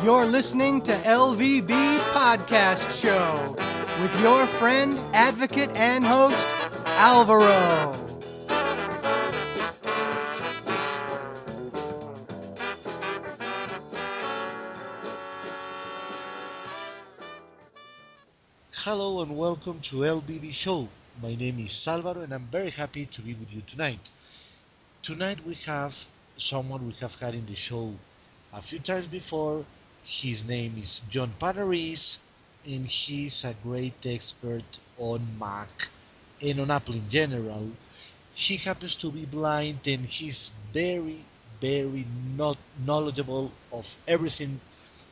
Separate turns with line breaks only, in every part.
You're listening to LVB Podcast Show with your friend, advocate, and host, Alvaro.
Hello and welcome to LVB Show. My name is Salvador and I'm very happy to be with you tonight. Tonight we have someone we have had in the show a few times before. His name is John Panarese and he's a great expert on Mac and on Apple in general. He happens to be blind and he's very not knowledgeable of everything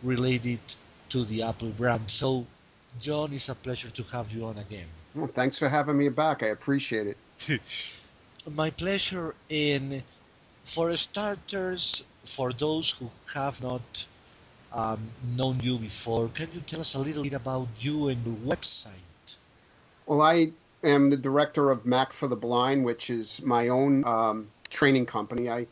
related to the Apple brand. So John, it's a pleasure to have you on again.
Well, thanks for having me back. I appreciate
it. My pleasure. And for starters, for those who have not known you before, can you tell us a little bit about you and your website?
Well, I am the director of Mac for the Blind, which is my own training company. I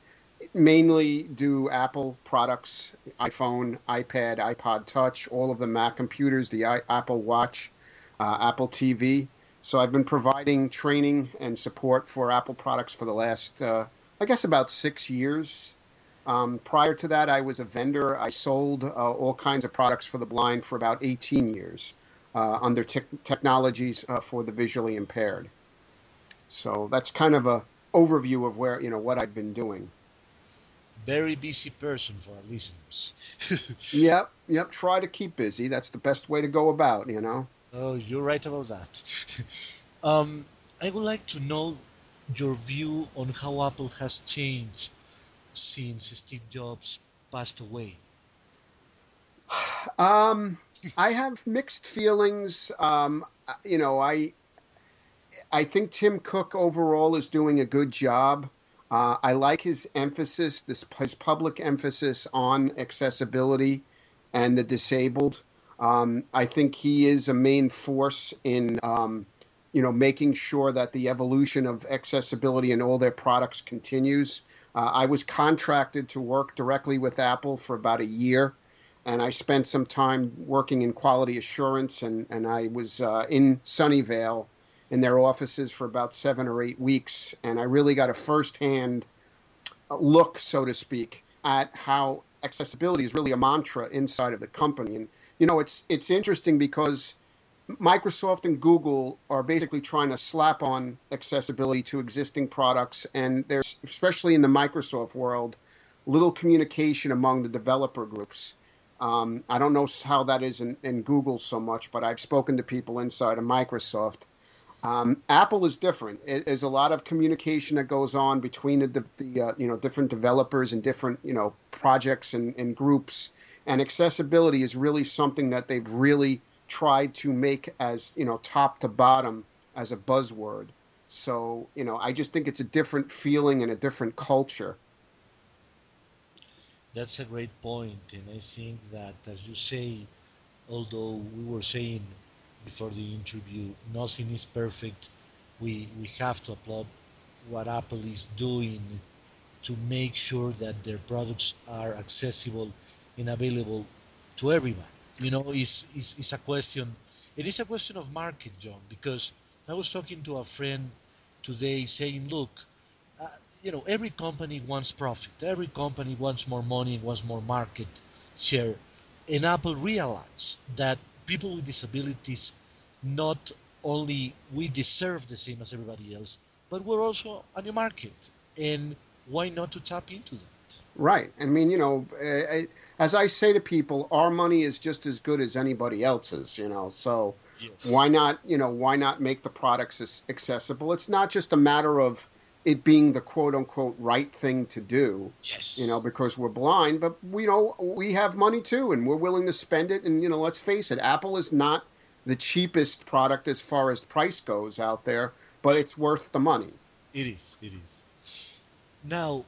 mainly do Apple products, iPhone, iPad, iPod Touch, all of the Mac computers, the Apple Watch, Apple TV. So I've been providing training and support for Apple products for the last, I guess, about 6 years. Prior to that, I was a vendor. I sold all kinds of products for the blind for about 18 years under technologies for the visually impaired. So that's kind of a overview of where, what I've been doing.
Very busy person for our listeners.
Yep. Try to keep busy. That's the best way to go about,
Oh, you're right about that. I would like to know your view on how Apple has changed since Steve Jobs passed away.
I have mixed feelings. I think Tim Cook overall is doing a good job. I like his emphasis, his public emphasis on accessibility and the disabled. I think he is a main force in, making sure that the evolution of accessibility in all their products continues. I was contracted to work directly with Apple for about a year, and I spent some time working in quality assurance, and I was in Sunnyvale in their offices for about 7 or 8 weeks, and I really got a firsthand look, so to speak, at how accessibility is really a mantra inside of the company. And it's interesting because Microsoft and Google are basically trying to slap on accessibility to existing products, and there's, especially in the Microsoft world, little communication among the developer groups. I don't know how that is in Google so much, but I've spoken to people inside of Microsoft. Apple is different. There's a lot of communication that goes on between the different developers and different projects and groups, and accessibility is really something that they've really tried to make as top to bottom as a buzzword. So I just think it's a different feeling and a different culture.
That's a great point, and I think that, as you say, although we were saying before the interview, nothing is perfect. We have to applaud what Apple is doing to make sure that their products are accessible and available to everyone. It's a question. It is a question of market, John, because I was talking to a friend today saying, look, every company wants profit. Every company wants more money and wants more market share. And Apple realized that people with disabilities, not only we deserve the same as everybody else, but we're also a new market. And why not to tap into that?
Right. I mean, as I say to people, our money is just as good as anybody else's, so
yes.
Why not make the products accessible? It's not just a matter of it being the quote unquote right thing to do,
yes.
Because we're blind, but we have money too, and we're willing to spend it. And, let's face it, Apple is not the cheapest product as far as price goes out there, but it's worth the money.
It is. Now,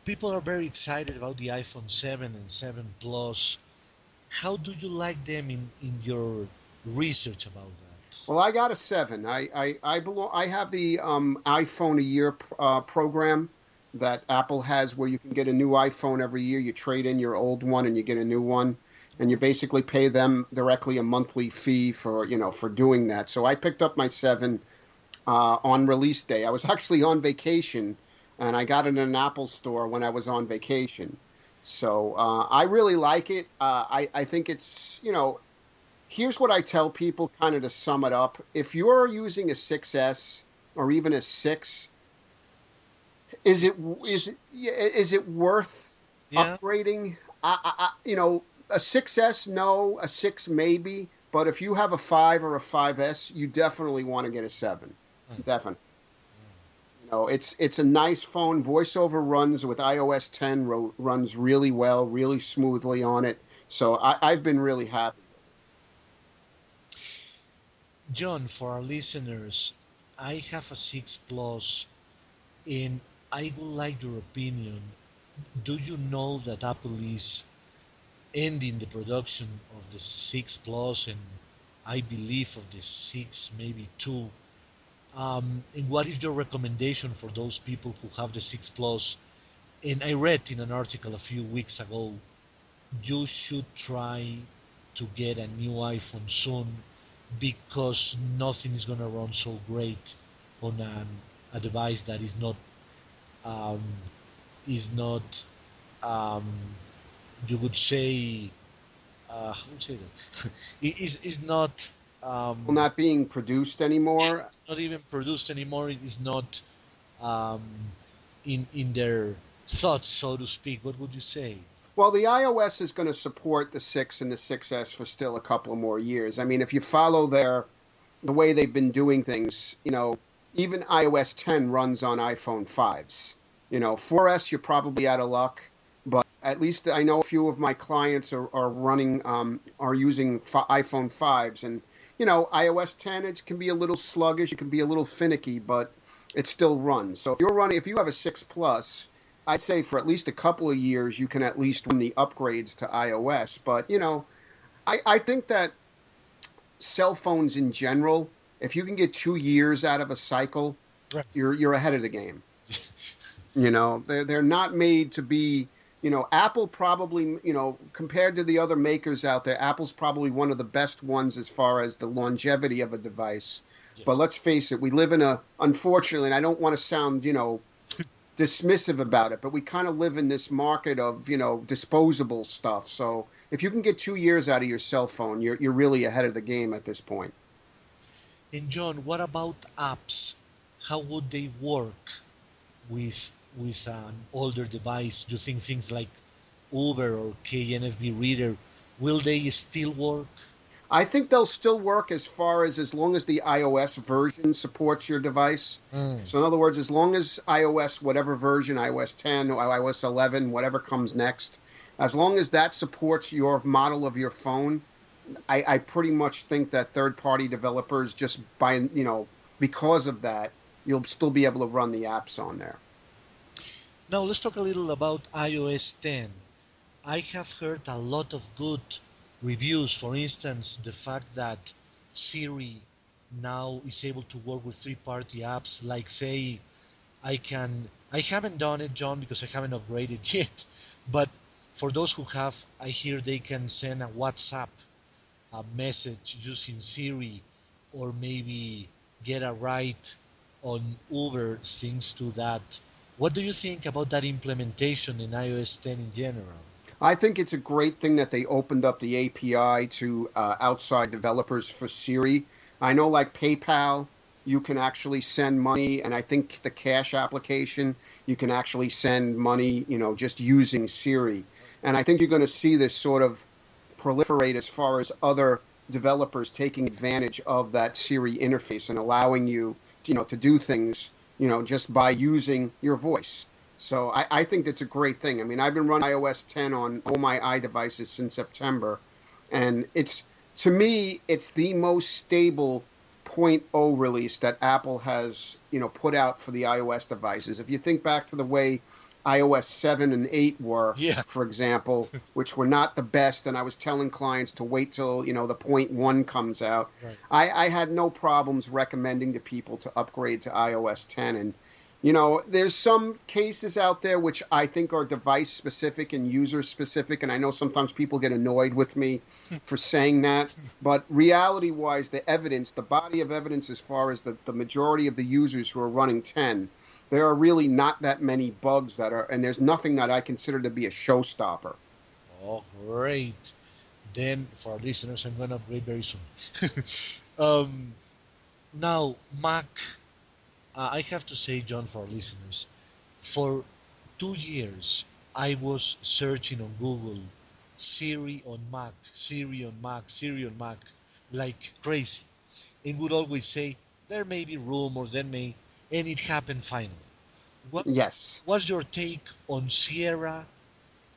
people are very excited about the iPhone 7 and 7 Plus. How do you like them in your research about that?
Well, I got a 7. I have the iPhone a year program that Apple has, where you can get a new iPhone every year. You trade in your old one and you get a new one. and you basically pay them directly a monthly fee for for doing that. So I picked up my 7 on release day. I was actually on vacation, and I got it in an Apple store when I was on vacation. So I really like it. I think it's here's what I tell people, kind of to sum it up. If you're using a 6S or even a 6, is it is it worth
Yeah.
upgrading? A 6S, no, a 6 maybe, but if you have a 5 or a 5S, you definitely want to get a 7. Definitely. It's a nice phone. VoiceOver runs with iOS 10 runs really well, really smoothly on it. So I've been really happy.
John, for our listeners, I have a 6 Plus, and I would like your opinion. Do you know that Apple is ending the production of the 6 Plus, and I believe of the 6, maybe 2? And what is your recommendation for those people who have the 6 Plus? And I read in an article a few weeks ago, you should try to get a new iPhone soon because nothing is going to run so great on a device that um, is not um, you would say how would you say that is not
Well, not being produced
yeah,
anymore.
it's not even produced anymore. It is not um, in their thoughts, so to speak. What would you say?
Well, the iOS is going to support the 6 and the 6S for still a couple of more years. I mean, if you follow the way they've been doing things, even iOS 10 runs on iPhone 5s. 4S, you're probably out of luck, but at least I know a few of my clients are running, are using iPhone 5s. And, iOS 10, it can be a little sluggish, it can be a little finicky, but it still runs. So if you have a 6 Plus, I'd say for at least a couple of years, you can at least run the upgrades to iOS. But, I think that cell phones in general, if you can get 2 years out of a cycle,
Right.
you're ahead of the game. They're not made to be. Apple probably, compared to the other makers out there, Apple's probably one of the best ones as far as the longevity of a device. But
Yes.
let's face it, we live in unfortunately, and I don't want to sound, dismissive about it, but we kind of live in this market of, disposable stuff. So if you can get 2 years out of your cell phone, you're really ahead of the game at this point.
And John, what about apps? How would they work with an older device? Do you think things like Uber or KNFB Reader will they still work?
I think they'll still work as long as the iOS version supports your device.
Mm.
So in other words, as long as iOS, whatever version, iOS 10 or iOS 11, whatever comes next, as long as that supports your model of your phone, I pretty much think that third-party developers just because of that, you'll still be able to run the apps on there.
Now let's talk a little about iOS 10. I have heard a lot of good reviews. For instance, the fact that Siri now is able to work with third-party apps, like say I haven't done it, John, because I haven't upgraded yet. But for those who have, I hear they can send a WhatsApp a message using Siri, or maybe get a ride on Uber thanks to that. What do you think about that implementation in iOS 10 in general?
I think it's a great thing that they opened up the API to outside developers for Siri. I know, like PayPal, you can actually send money, and I think the Cash application, you can actually send money, just using Siri. And I think you're going to see this sort of proliferate as far as other developers taking advantage of that Siri interface and allowing you, to do things, just by using your voice. So I think that's a great thing. I mean, I've been running iOS 10 on all my iDevices since September, and to me, it's the most stable 0.0 release that Apple has, put out for the iOS devices. If you think back to the way iOS 7 and 8 were,
Yeah,
for example, which were not the best, and I was telling clients to wait till, the 0.1 comes out.
right.
I had no problems recommending to people to upgrade to iOS 10, and You know, there's some cases out there which I think are device specific and user specific, and I know sometimes people get annoyed with me for saying that. But reality wise, the evidence, the body of evidence, as far as the majority of the users who are running 10, there are really not that many bugs that are, and there's nothing that I consider to be a showstopper.
Oh, great. Then for our listeners, I'm gonna upgrade very soon. um, Now, Mac, I have to say, John, for our listeners, for 2 years, I was searching on Google Siri on Mac, Siri on Mac, Siri on Mac, like crazy. It would always say, there may be rumors, there may, and it happened finally. What
Yes.
was your take on Sierra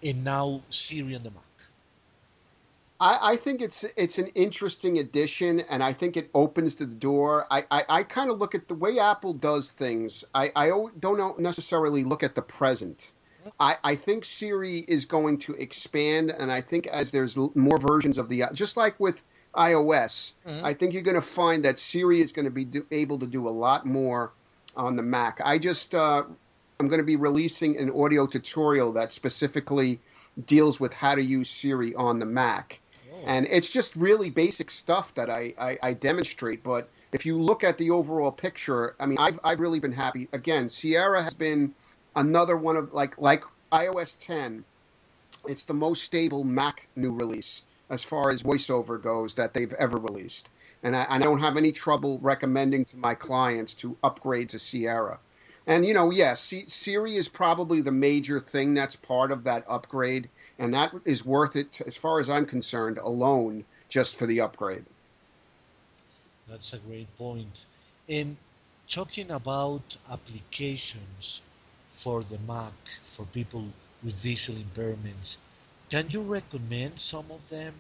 and now Siri on the Mac?
I think it's an interesting addition, and I think it opens the door. I kind of look at the way Apple does things. Don't necessarily look at the present. I think Siri is going to expand, and I think as there's more versions of the just like with iOS,
Mhm.
I think you're going to find that Siri is going to be able to do a lot more on the Mac. I'm going to be releasing an audio tutorial that specifically deals with how to use Siri on the Mac.
Oh,
And it's just really basic stuff that I demonstrate. But if you look at the overall picture, I mean, I've really been happy. Again, Sierra has been another one of like iOS 10. It's the most stable Mac new release as far as voiceover goes that they've ever released. And I don't have any trouble recommending to my clients to upgrade to Sierra. And, you know, yes, Siri is probably the major thing that's part of that upgrade. And that is worth it, as far as I'm concerned, alone, just for the upgrade.
that's a great point. And talking about applications for the Mac for people with visual impairments, can you recommend some of them?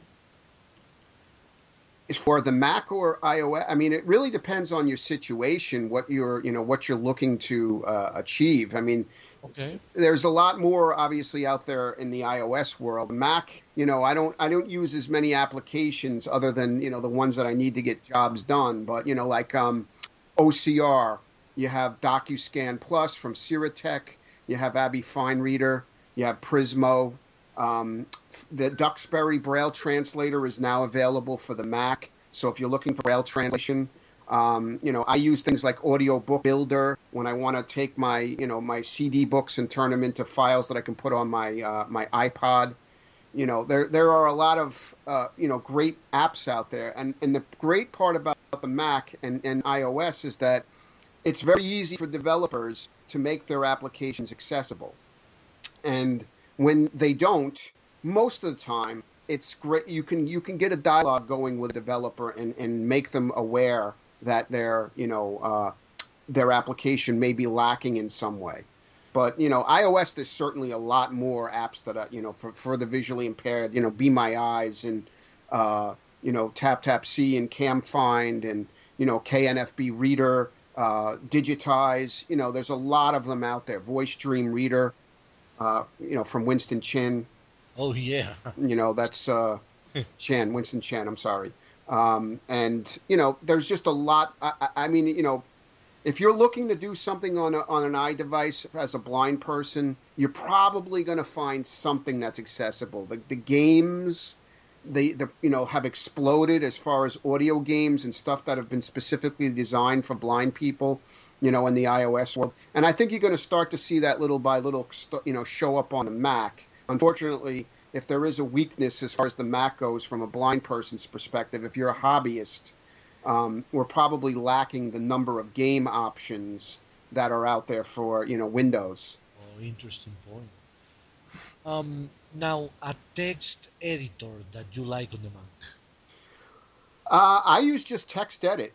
For the Mac or iOS, I mean, it really depends on your situation, what you're looking to achieve. I mean,
Okay.
there's a lot more obviously out there in the iOS world. Mac, I don't use as many applications other than, the ones that I need to get jobs done. But, like OCR, you have DocuScan Plus from Ciratech, you have Abby Fine Reader, you have Prismo. The Duxbury Braille translator is now available for the Mac. So if you're looking for Braille translation, I use things like Audio Book Builder when I want to take my CD books and turn them into files that I can put on my iPod. There are a lot of great apps out there, and the great part about the Mac and iOS is that it's very easy for developers to make their applications accessible. And when they don't, most of the time, it's great. You can get a dialogue going with a developer and make them aware that their application may be lacking in some way. But iOS, there's certainly a lot more apps that for the visually impaired. Be My Eyes and uh, Tap Tap See and Cam Find and KNFB Reader, Digitize. There's a lot of them out there. Voice Dream Reader, from Winston Chin.
Oh yeah.
That's Winston Chan. I'm sorry. And there's just a lot. I mean, if you're looking to do something on an iDevice as a blind person, you're probably going to find something that's accessible. The games, have exploded as far as audio games and stuff that have been specifically designed for blind people. In the iOS world, and I think you're going to start to see that little by little, show up on the Mac. Unfortunately, if there is a weakness as far as the Mac goes from a blind person's perspective, if you're a hobbyist, we're probably lacking the number of game options that are out there for Windows.
Oh, interesting point. Now a text editor that you like on the Mac.
I use just TextEdit.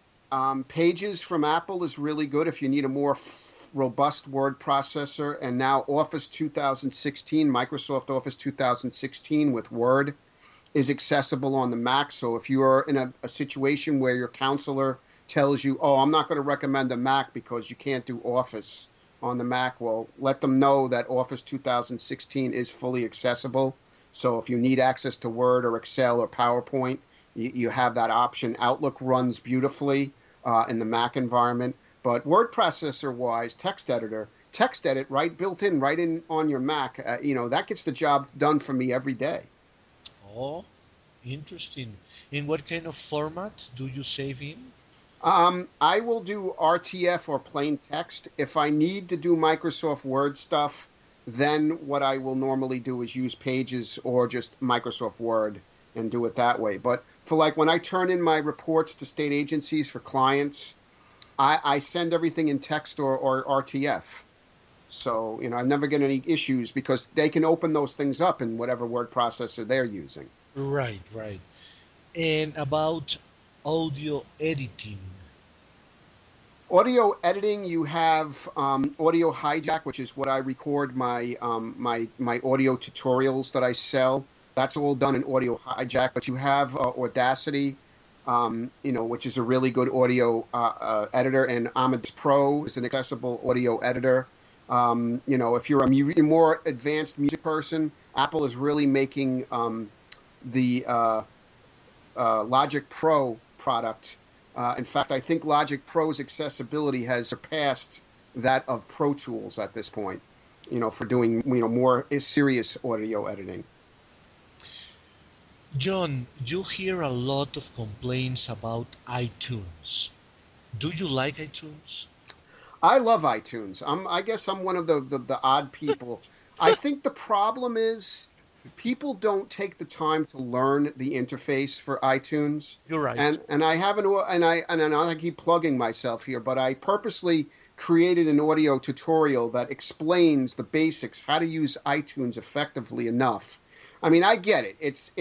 Pages from Apple is really good if you need a more robust word processor. And now Office 2016, Microsoft Office 2016 with Word is accessible on the Mac. So if you are in a situation where your counselor tells you, oh, I'm not going to recommend a Mac because you can't do Office on the Mac, well, let them know that Office 2016 is fully accessible. So if you need access to Word or Excel or PowerPoint, you have that option. Outlook runs beautifully in the Mac environment. But word processor wise, text edit right built in right in on your Mac, that gets the job done for me every day.
Oh, interesting. In what kind of format do you save in?
I will do RTF or plain text. If I need to do Microsoft Word stuff, then what I will normally do is use Pages or just Microsoft Word and do it that way. But for like when I turn in my reports to state agencies for clients, I send everything in text or RTF. So, I never get any issues because they can open those things up in whatever word processor they're using.
Right, right. And about audio editing.
Audio editing, you have Audio Hijack, which is what I record my audio tutorials that I sell. That's all done in Audio Hijack. But you have Audacity, which is a really good audio editor, and Amadeus Pro is an accessible audio editor. If you're a more advanced music person, Apple is really making the Logic Pro product. In fact, I think Logic Pro's accessibility has surpassed that of Pro Tools at this point, for doing, more serious audio editing.
John, you hear a lot of complaints about iTunes. Do you like iTunes?
I love iTunes. I guess I'm one of the odd people. I think the problem is people don't take the time to learn the interface for iTunes.
You're right.
And I haven't and I keep plugging myself here, but I purposely created an audio tutorial that explains the basics, how to use iTunes effectively enough. I mean, I get it. It's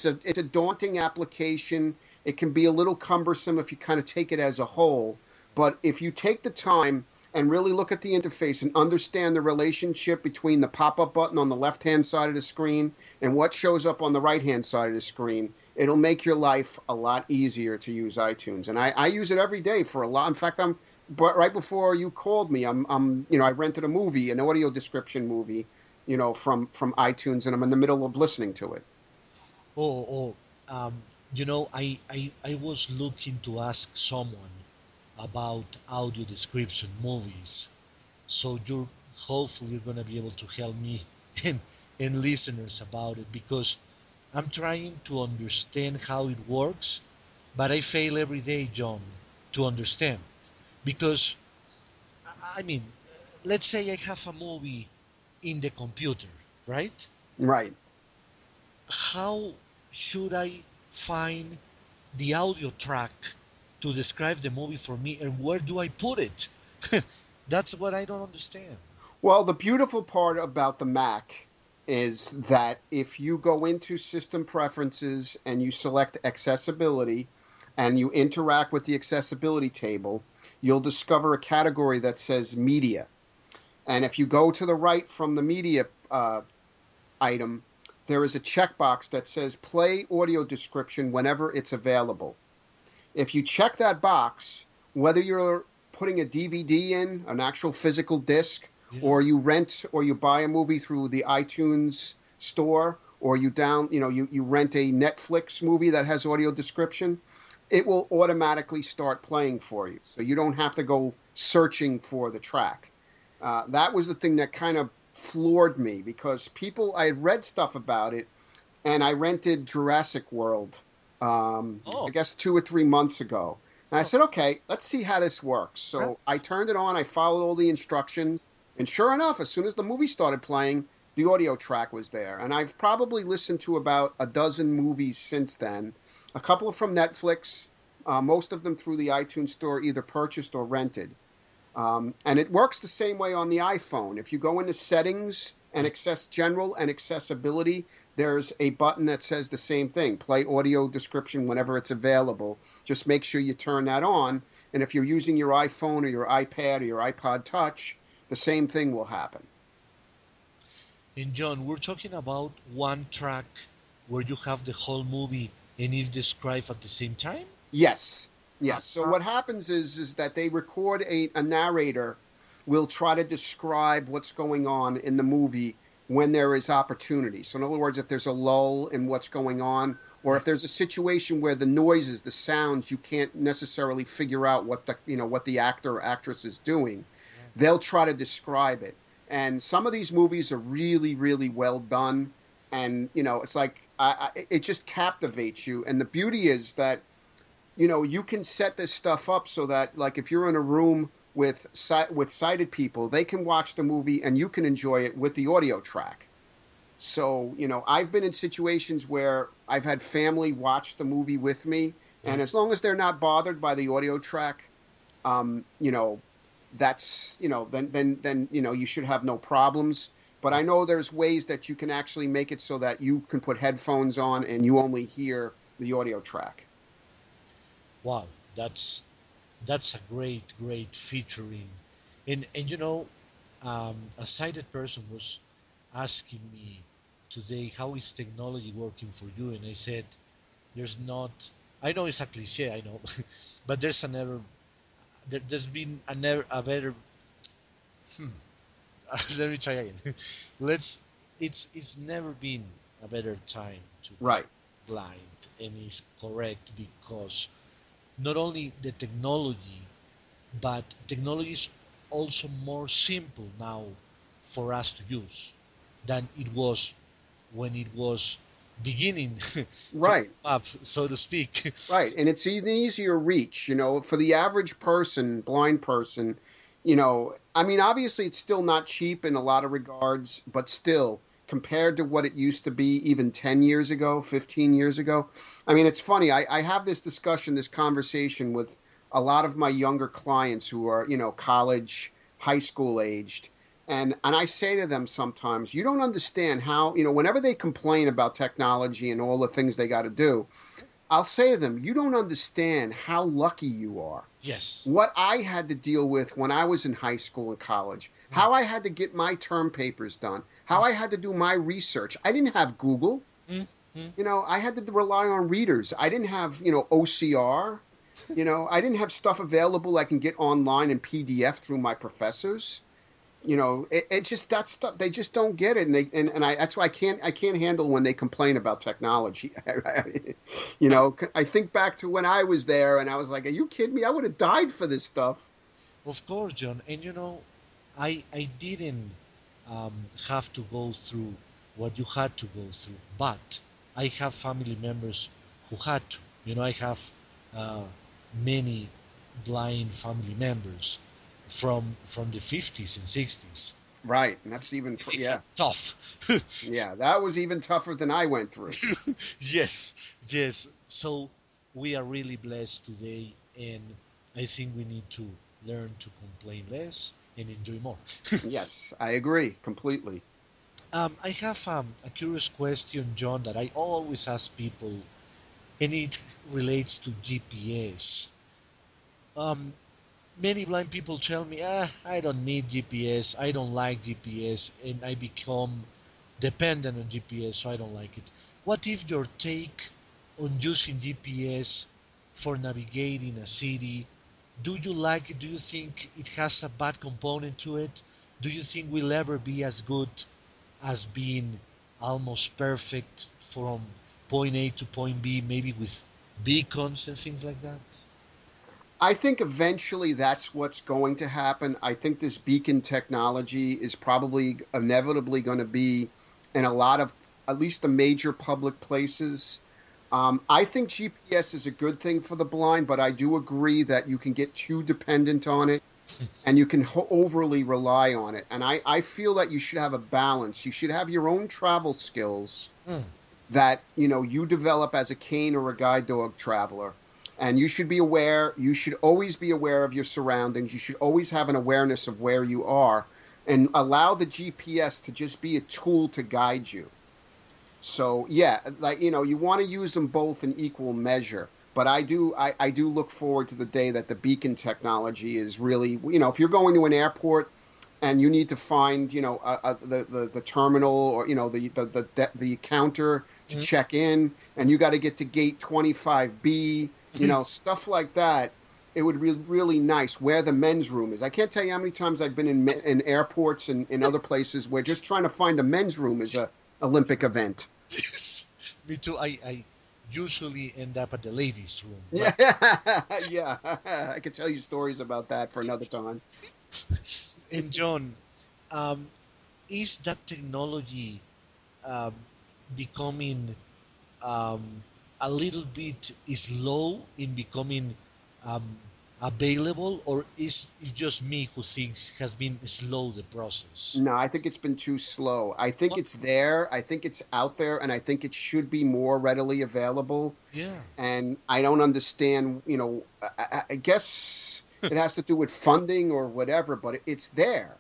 a daunting application. It can be a little cumbersome if you kind of take it as a whole, but if you take the time and really look at the interface and understand the relationship between the pop-up button on the left-hand side of the screen and what shows up on the right-hand side of the screen, it'll make your life a lot easier to use iTunes. And I use it every day for a lot. In fact, but right before you called me, I rented a movie, an audio description movie, from iTunes, and I'm in the middle of listening to it.
Oh, I was looking to ask someone about audio description movies. So you're hopefully you're gonna be able to help me and, and listeners about it because I'm trying to understand how it works, but I fail every day, John, to understand. Because I mean, let's say I have a movie in the computer, right?
Right.
How should I find the audio track to describe the movie for me and where do I put it? That's what I don't understand.
Well, the beautiful part about the Mac is that if you go into system preferences and you select accessibility and you interact with the accessibility table, you'll discover a category that says media. And if you go to the right from the media item, there is a checkbox that says play audio description whenever it's available. If you check that box, whether you're putting a DVD in, an actual physical disc,
Yeah.
or you rent or you buy a movie through the iTunes store, or you rent a Netflix movie that has audio description, it will automatically start playing for you. So you don't have to go searching for the track. That was the thing that kind of floored me because I had read stuff about it, and I rented Jurassic World, I
Oh,
guess 2 or 3 months ago. And I
oh,
said, okay, let's see how this works. So I turned it on, I followed all the instructions, and sure enough, as soon as the movie started playing, the audio track was there. And I've probably listened to about a dozen movies since then, a couple from Netflix, most of them through the iTunes store, either purchased or rented. And it works the same way on the iPhone. If you go into settings and
yeah.
access general and accessibility, there's a button that says the same thing, play audio description whenever it's available. Just make sure you turn that on. And if you're using your iPhone or your iPad or your iPod Touch, the same thing will happen.
And John, we're talking about one track where you have the whole movie and it's described at the same time?
Yes.
Ah,
Yes. So what happens is that they record a narrator will try to describe what's going on in the movie when there is opportunity. So in other words, if there's a lull in what's going on or if there's a situation where the noises, the sounds, you can't necessarily figure out what the actor or actress is doing, they'll try to describe it. And some of these movies are really, really well done, and it's like it just captivates you. And the beauty is that you can set this stuff up so that, like, if you're in a room with sighted people, they can watch the movie and you can enjoy it with the audio track. So, I've been in situations where I've had family watch the movie with me,
Yeah.
and as long as they're not bothered by the audio track, um, you know, then you should have no problems. But I know there's ways that you can actually make it so that you can put headphones on and you only hear the audio track.
Wow, that's a great featuring. And a sighted person was asking me today, how is technology working for you? And I said, there's not. I know it's a cliche, I know, but there's been a better. Hmm, let me try again. Let's. It's never been a better time to be
Right.
blind, and it's correct because not only the technology, but technology is also more simple now for us to use than it was when it was beginning to come
Right.
up, so to speak.
Right. And it's an easier reach, for the average person, blind person, I mean, obviously it's still not cheap in a lot of regards, but still, compared to what it used to be even 10 years ago, 15 years ago. I mean, it's funny. I have this conversation with a lot of my younger clients who are, college, high school aged. And I say to them sometimes, you don't understand how, whenever they complain about technology and all the things they got to do, I'll say to them, you don't understand how lucky you are.
Yes.
What I had to deal with when I was in high school and college,
Mm,
how I had to get my term papers done, how I had to do my research. I didn't have Google.
mm, mm.
I had to rely on readers. I didn't have, OCR. I didn't have stuff available I can get online in PDF through my professors. It just that stuff they just don't get it, and I that's why I can't handle when they complain about technology. I think back to when I was there, and I was like, "Are you kidding me? I would have died for this stuff."
Of course, John. And I didn't have to go through what you had to go through, but I have family members who had to. I have uh, many blind family members from the 50s and 60s.
Right, and that's
They had
yeah,
tough.
yeah, that was even tougher than I went through.
Yes, yes. So we are really blessed today, and I think we need to learn to complain less and enjoy more.
Yes, I agree completely.
I have a curious question, John, that I always ask people, and it relates to GPS. Um, Many blind people tell me, I don't need GPS, I don't like GPS, and I become dependent on GPS, so I don't like it. What if your take on using GPS for navigating a city? Do you like it? Do you think it has a bad component to it? Do you think we'll ever be as good as being almost perfect from point A to point B, maybe with beacons and things like that?
I think eventually that's what's going to happen. I think this beacon technology is probably inevitably going to be in a lot of, at least the major public places. I think GPS is a good thing for the blind, but I do agree that you can get too dependent on it and you can overly rely on it. And I feel that you should have a balance. You should have your own travel skills
Hmm.
that you develop as a cane or a guide dog traveler, and you should always be aware of your surroundings. You should always have an awareness of where you are, and allow the GPS to just be a tool to guide you. So yeah, like you want to use them both in equal measure, but I do look forward to the day that the beacon technology is really, if you're going to an airport and you need to find, the terminal, or the counter to
Hmm.
check in, and you got to get to gate 25B, stuff like that. It would be really nice where the men's room is. I can't tell you how many times I've been in airports and in other places where just trying to find a men's room is a Olympic event.
Me too. I usually end up at the ladies' room.
Yeah,
But
yeah. I could tell you stories about that for another time.
and John, um, is that technology um, becoming um, a little bit slow in becoming um, available, or is it just me who thinks has been slow the process?
No, I think it's been too slow. I think
What?
it's there. I think it's out there, and I think it should be more readily available.
Yeah,
And I don't understand, I guess it has to do with funding or whatever, but it's there.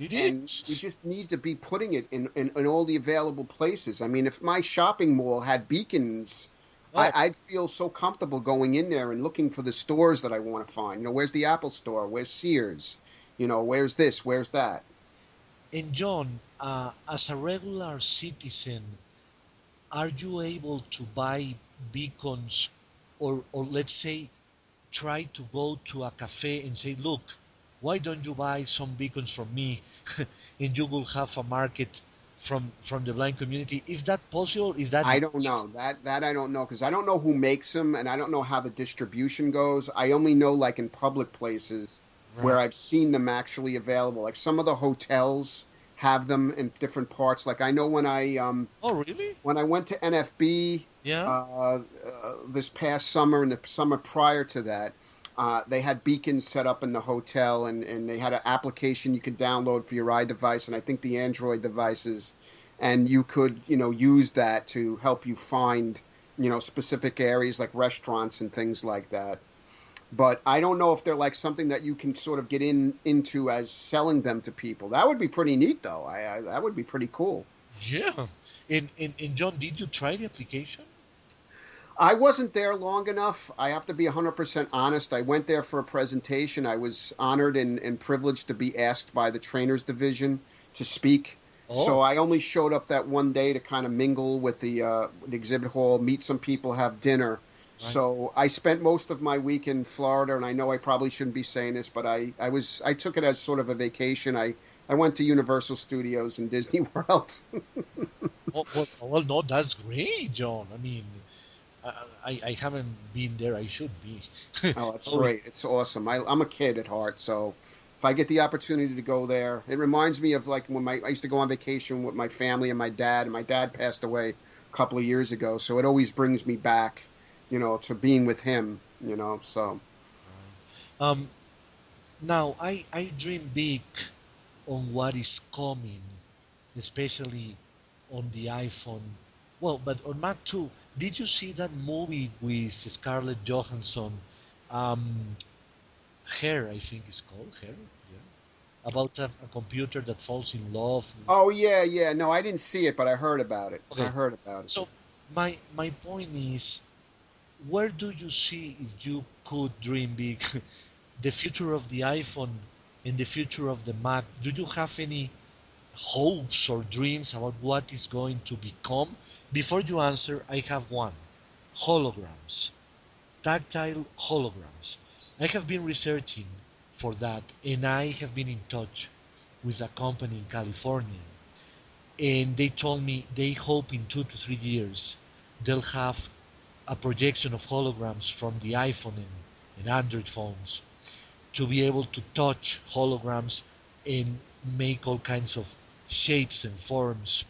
it
And we
is.
just need to be putting it in all the available places. I mean, if my shopping mall had beacons,
Oh,
I'd feel so comfortable going in there and looking for the stores that I want to find. Where's the Apple store? Where's Sears? Where's this? Where's that?
and John, as a regular citizen, are you able to buy beacons, or let's say try to go to a cafe and say, look, why don't you buy some beacons from me, and you will have a market from the blind community? Is that possible? Is that
I don't know that I don't know because I don't know who makes them and I don't know how the distribution goes. I only know like in public places where
right?
I've seen them actually available. Like some of the hotels have them in different parts. Like I know
Oh, really?
when I went to NFB
Yeah.
this past summer and the summer prior to that, they had beacons set up in the hotel, and they had an application you could download for your iDevice and I think the Android devices, and you could use that to help you find specific areas like restaurants and things like that. But I don't know if they're like something that you can sort of get into as selling them to people. That would be pretty neat, though. That would be pretty cool.
Yeah. And John, did you try the application?
I wasn't there long enough. I have to be 100% honest. I went there for a presentation. I was honored and privileged to be asked by the trainers division to speak.
Oh,
So I only showed up that one day to kind of mingle with the exhibit hall, meet some people, have dinner.
right.
So I spent most of my week in Florida, and I know I probably shouldn't be saying this, but I took it as sort of a vacation. I went to Universal Studios and Disney World.
Well, no, that's great, John. I mean, I haven't been there. I should be.
Oh, it's
Oh,
great. It's awesome. I'm a kid at heart, so if I get the opportunity to go there, it reminds me of like when I used to go on vacation with my family and my dad passed away a couple of years ago, so it always brings me back, to being with him. So
um, now I dream big on what is coming, especially on the iPhone. Well, but on Mac too. Did you see that movie with Scarlett Johansson? Um, Hair, I think it's called Hair. Yeah, about a computer that falls in love.
oh yeah, yeah. No, I didn't see it, but I heard about it. I
Okay,
heard about it.
so my point is, where do you see if you could dream big, the future of the iPhone and the future of the Mac? Do you have any hopes or dreams about what is going to become? Before you answer, I have one: holograms, tactile holograms. I have been researching for that, and I have been in touch with a company in California, and they told me they hope in 2 to 3 years they'll have a projection of holograms from the iPhone and Android phones to be able to touch holograms and make all kinds of shapes and forms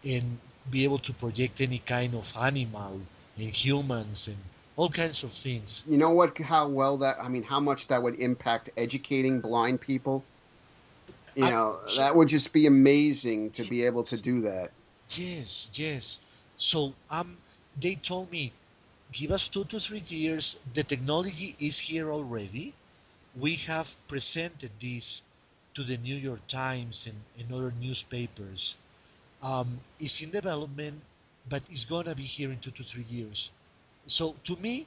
and be able to project any kind of animal and humans and all kinds of things.
You know what? I mean, how much that would impact educating blind people.
I,
That would just be amazing to be able to
yes,
do that.
yes. So they told me, give us 2 to 3 years. The technology is here already. We have presented this to the New York Times and other newspapers. It's in development, but it's gonna be here in 2 to 3 years. So to me,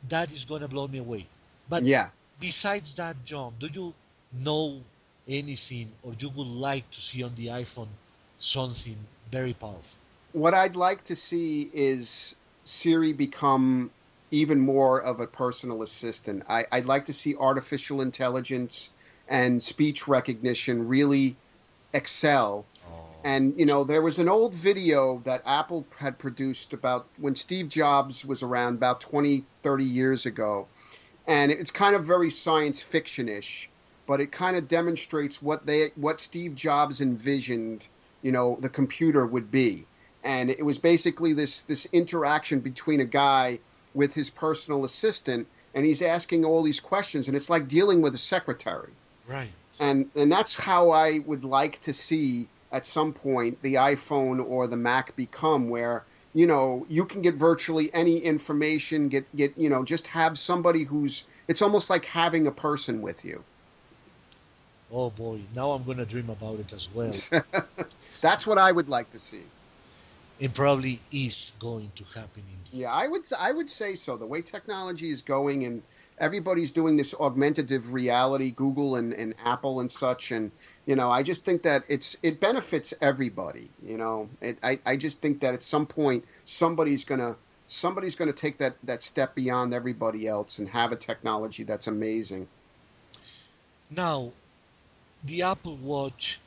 that is gonna blow me away. But
Yeah.
besides that, John, do you know anything or you would like to see on the iPhone something very powerful?
What I'd like to see is Siri become even more of a personal assistant. I'd like to see artificial intelligence and speech recognition really excel And there was an old video that Apple had produced about when Steve Jobs was around about 20, 30 years ago. And it's kind of very science fiction-ish, but it kind of demonstrates what Steve Jobs envisioned, the computer would be. And it was basically this interaction between a guy with his personal assistant, and he's asking all these questions, and it's like dealing with a secretary.
Right.
And that's how I would like to see at some point the iPhone or the Mac become, where you can get virtually any information, get just have somebody who's it's almost like having a person with you.
Oh boy, now I'm gonna dream about it as well.
That's what I would like to see.
It probably is going to happen indeed.
Yeah, I would say so. The way technology is going, and everybody's doing this augmentative reality, Google and Apple and such, and I just think that it benefits everybody. I just think that at some point somebody's gonna take that step beyond everybody else and have a technology that's amazing.
Now, the Apple Watch,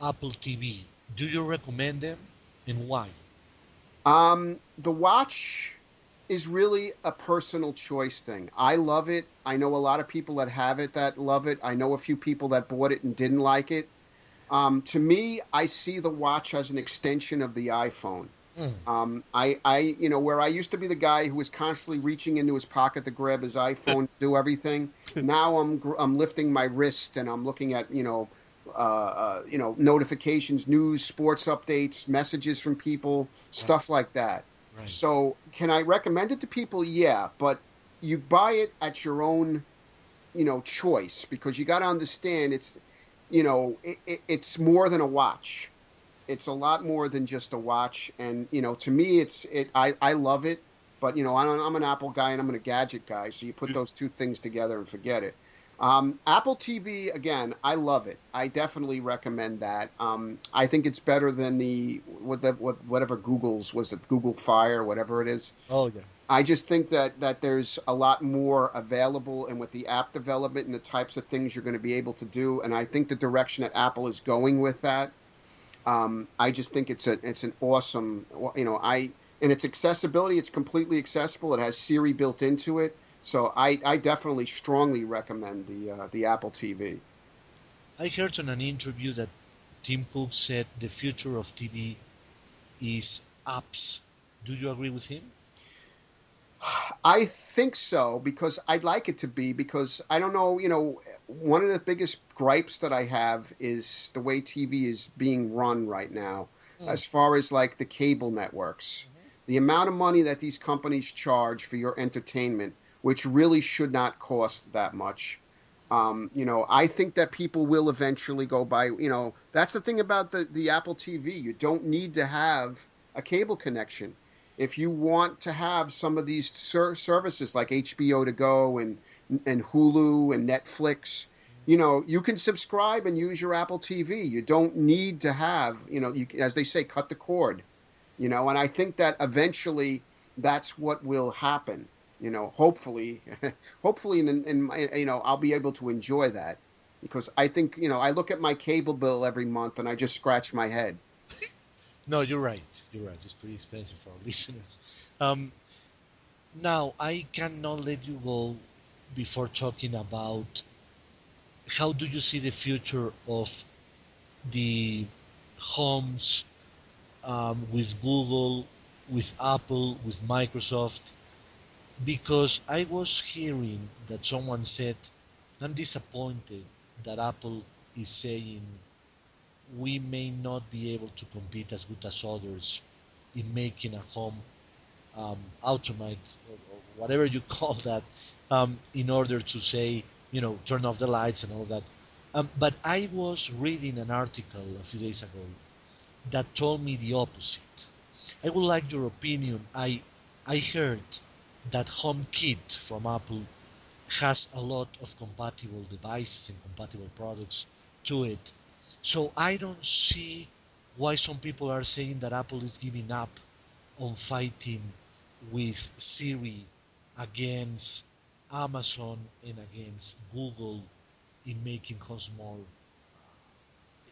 Apple TV, do you recommend them and why?
The watch is really a personal choice thing. I love it. I know a lot of people that have it that love it. I know a few people that bought it and didn't like it. To me, I see the watch as an extension of the iPhone.
Mm,
Where I used to be the guy who was constantly reaching into his pocket to grab his iPhone, do everything. Now I'm lifting my wrist and I'm looking at notifications, news, sports updates, messages from people,
right,
stuff like that.
right.
So, can I recommend it to people? Yeah, but you buy it at your own, choice, because you got to understand it's more than a watch. It's a lot more than just a watch, and to me, I love it. But I'm an Apple guy and I'm a gadget guy, so you put those two things together and forget it. Apple TV, again, I love it. I definitely recommend that. I think it's better than whatever Google's, was it Google Fire, whatever it is.
Oh yeah.
I just think that there's a lot more available, and with the app development and the types of things you're going to be able to do, and I think the direction that Apple is going with that, I just think it's an awesome, and its accessibility, it's completely accessible. It has Siri built into it, so I definitely strongly recommend the Apple TV.
I heard on an interview that Tim Cook said the future of TV is apps. Do you agree with him?
I think so, because I'd like it to be, because I don't know, one of the biggest gripes that I have is the way TV is being run right now,
Mm,
as far as like the cable networks. The amount of money that these companies charge for your entertainment, which really should not cost that much. I think that people will eventually go by, that's the thing about the Apple TV. You don't need to have a cable connection. If you want to have some of these services like HBO to go and Hulu and Netflix, you can subscribe and use your Apple TV. You don't need to have, as they say, cut the cord. And I think that eventually that's what will happen. Hopefully, hopefully, I'll be able to enjoy that, because I think, I look at my cable bill every month and I just scratch my head.
no, you're right. You're right. It's pretty expensive for our listeners. Now, I cannot let you go before talking about how do you see the future of the homes, with Google, with Apple, with Microsoft, because I was hearing that someone said, I'm disappointed that Apple is saying we may not be able to compete as good as others in making a home, automate, or whatever you call that, in order to say, turn off the lights and all that. But I was reading an article a few days ago that told me the opposite. I would like your opinion. I heard that HomeKit from Apple has a lot of compatible devices and compatible products to it. So I don't see why some people are saying that Apple is giving up on fighting with Siri against Amazon and against Google in making homes more,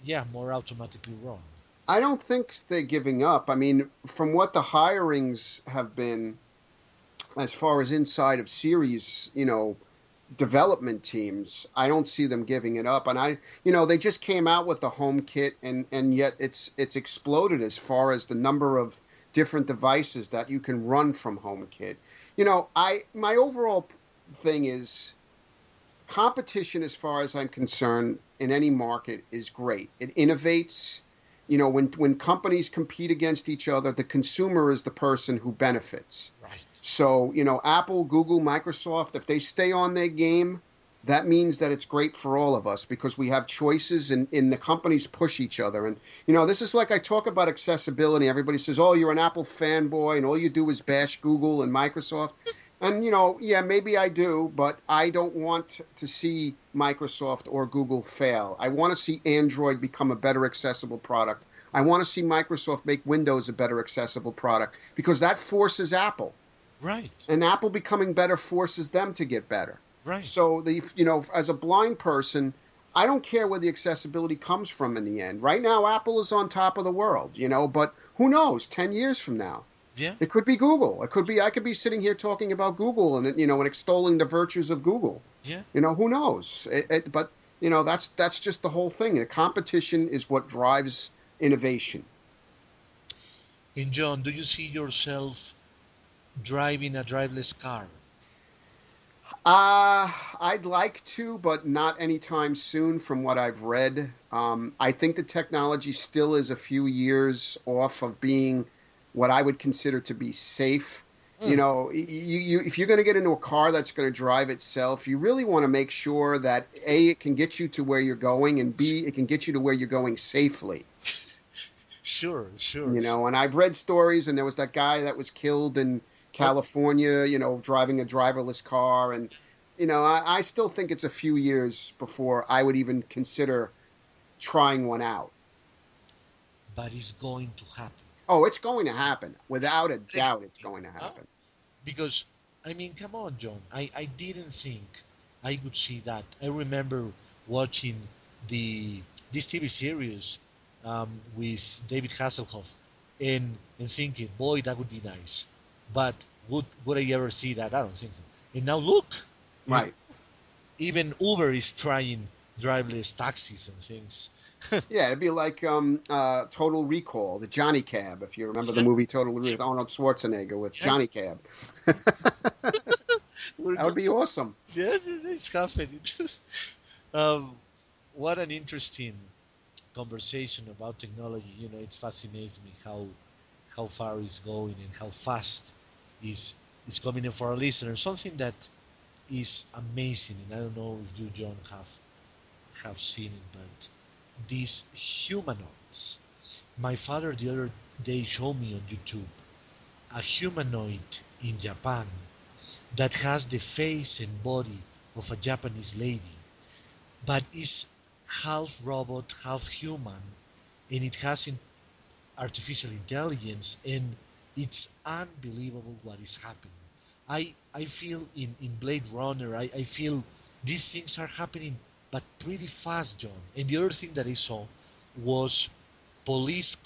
yeah, more automatically run.
I don't think they're giving up. I mean, from what the hirings have been, as far as inside of series, development teams, I don't see them giving it up. And they just came out with the home kit, and yet it's exploded as far as the number of different devices that you can run from HomeKit. I my overall thing is competition, as far as I'm concerned, in any market is great. It innovates. When companies compete against each other, the consumer is the person who benefits.
Right.
So, Apple, Google, Microsoft, if they stay on their game, that means that it's great for all of us because we have choices, and the companies push each other. And, this is like I talk about accessibility. Everybody says, oh, you're an Apple fanboy and all you do is bash Google and Microsoft. And, yeah, maybe I do, but I don't want to see Microsoft or Google fail. I want to see Android become a better accessible product. I want to see Microsoft make Windows a better accessible product because that forces Apple.
Right.
And Apple becoming better forces them to get better.
Right.
So as a blind person, I don't care where the accessibility comes from in the end. Right now, Apple is on top of the world, but who knows, 10 years from now,
Yeah.
it could be Google. I could be sitting here talking about Google and extolling the virtues of Google.
Yeah.
Who knows? But that's just the whole thing. The competition is what drives innovation.
And John, do you see yourself driving a driverless car?
I'd like to, but not anytime soon from what I've read. I think the technology still is a few years off of being what I would consider to be safe.
Mm.
If you're going to get into a car that's going to drive itself, you really want to make sure that A, it can get you to where you're going, and B, it can get you to where you're going safely.
Sure, sure.
And I've read stories, and there was that guy that was killed in
Oh,
California, driving a driverless car. And, I still think it's a few years before I would even consider trying one out.
but it's going to happen.
Oh, it's going to happen.
It's
Without a doubt, it's going to
huh?
happen.
Because, I mean, come on, John. I didn't think I would see that. I remember watching the this TV series with David Hasselhoff and thinking, boy, that would be nice. But would I ever see that? I don't think so. And now look, you know,
Right.
even Uber is trying driverless taxis and things.
Yeah, it'd be like Total Recall, the Johnny Cab, if you remember the
Yeah,
movie Total Recall
yeah,
with Arnold Schwarzenegger with
yeah.
Johnny Cab.
We're
That would be
going.
awesome.
Yes, it's happening. um, what an interesting conversation about technology. It fascinates me how far it's going and how fast is coming in for our listeners. Something that is amazing, and I don't know if you, John, have seen it, but these humanoids. My father the other day showed me on YouTube a humanoid in Japan that has the face and body of a Japanese lady, but is half robot, half human, and it has artificial intelligence, and it's unbelievable what is happening. I feel in Blade Runner, I feel these things are happening, but pretty fast, John. And the other thing that I saw was police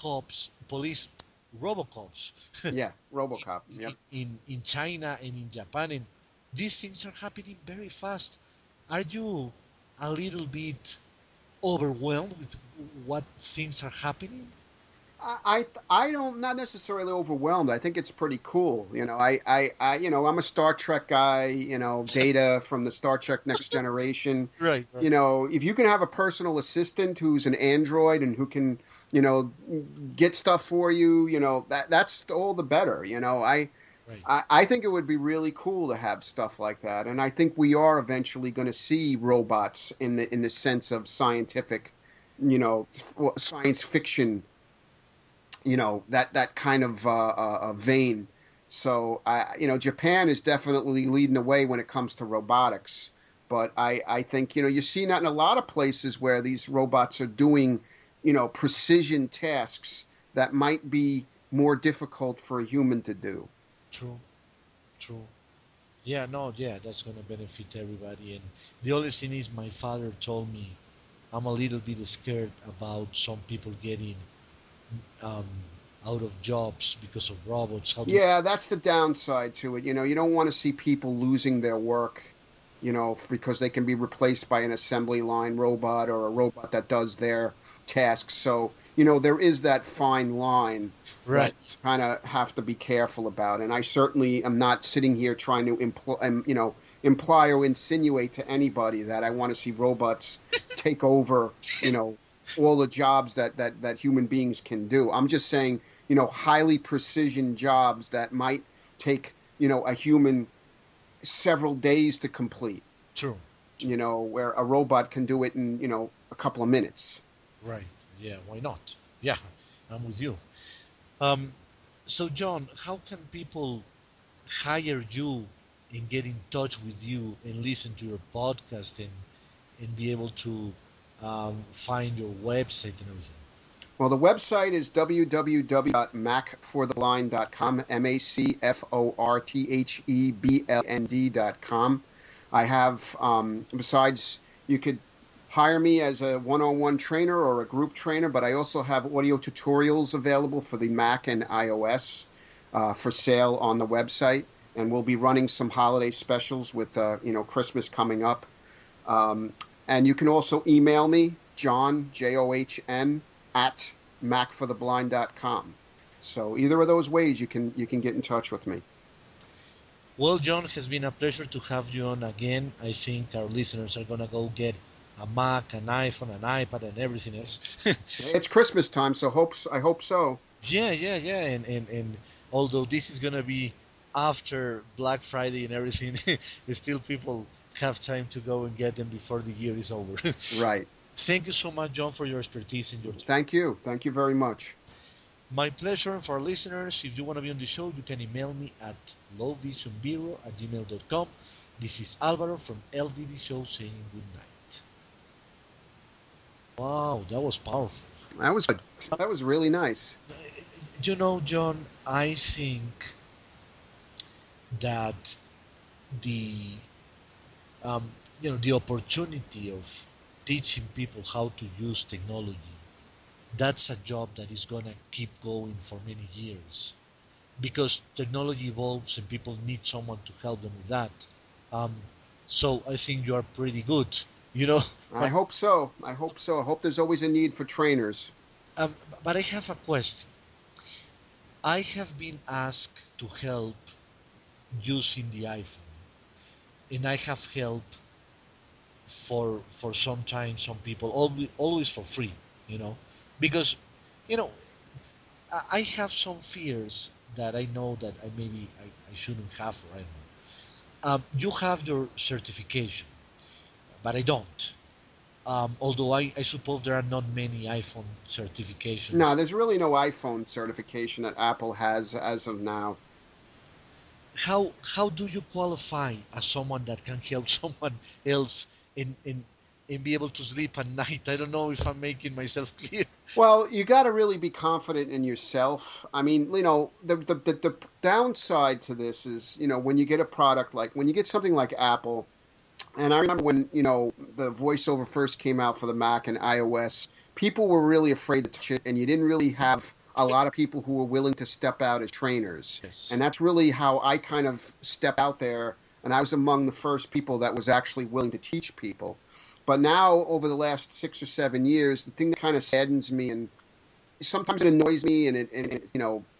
robocops
Yeah, RoboCop. Yep.
in China and in Japan, and these things are happening very fast. Are you a little bit overwhelmed with what things are happening?
I don't not necessarily overwhelmed. I think it's pretty cool. I'm a Star Trek guy. Data from the Star Trek Next Generation.
Right, right,
If you can have a personal assistant who's an android and who can, you know, get stuff for you, that's all the better.
right.
I think it would be really cool to have stuff like that, and I think we are eventually going to see robots in the sense of scientific, science fiction, that kind of vein. So Japan is definitely leading the way when it comes to robotics. But I think you're seeing that in a lot of places where these robots are doing precision tasks that might be more difficult for a human to do.
True, true. Yeah, no, yeah, that's gonna benefit everybody. And the only thing is, my father told me I'm a little bit scared about some people getting um, out of jobs because of robots? How do you?
Yeah, that's the downside to it. You don't want to see people losing their work, because they can be replaced by an assembly line robot or a robot that does their tasks. So, there is that fine line that
Right.
kind of have to be careful about. And I certainly am not sitting here trying to imply or insinuate to anybody that I want to see robots take over, all the jobs that human beings can do. I'm just saying, highly precision jobs that might take, a human several days to complete,
True.
where a robot can do it in, a couple of minutes.
Right. Yeah. Why not? Yeah, I'm with you. Um, so, John, how can people hire you and get in touch with you and listen to your podcast and be able to find your website and everything?
Well, the website is www.macfortheblind.com, MacFortheblind.com. I have, besides, you could hire me as a one-on-one trainer or a group trainer, but I also have audio tutorials available for the Mac and iOS for sale on the website. And we'll be running some holiday specials with, Christmas coming up. Um, and you can also email me, John, John, at macfortheblind.com. So either of those ways you can get in touch with me.
Well, John, it has been a pleasure to have you on again. I think our listeners are gonna go get a Mac, an iPhone, an iPad, and everything else.
It's Christmas time, so I hope so.
Yeah, yeah, yeah. And although this is gonna be after Black Friday and everything, still people have time to go and get them before the year is over.
Right.
Thank you so much, John, for your expertise and your time.
Thank you. Thank you very much.
My pleasure. For our listeners, if you want to be on the show, you can email me at lowvisionbureau@gmail.com. This is Alvaro from LVB Show saying good night. Wow, that was powerful.
That was good. That was really nice.
You know, John, I think that the um, the opportunity of teaching people how to use technology, that's a job that is gonna keep going for many years because technology evolves and people need someone to help them with that. Um, so I think you are pretty good, you know.
I
But
hope so. I hope so. I hope there's always a need for trainers.
um, but I have a question. I have been asked to help using the iPhone, and I have helped for some time some people always for free, you know, because you know I have some fears that I know that I shouldn't have right now. You have your certification, but I don't. Although I suppose there are not many iPhone
No,
certifications.
there's really no iPhone certification that Apple has as of now.
How do you qualify as someone that can help someone else in be able to sleep at night? I don't know if I'm making myself clear.
Well, you got to really be confident in yourself. I mean, the downside to this is, when you get a product like when you get something like Apple, and I remember when, the voiceover first came out for the Mac and iOS, people were really afraid to touch it, and you didn't really have a lot of people who were willing to step out as trainers. And
Yes.
that's really how I kind of stepped out there, and I was among the first people that was actually willing to teach people. But now, over the last 6 or 7 years, the thing that kind of saddens me and sometimes it annoys me and it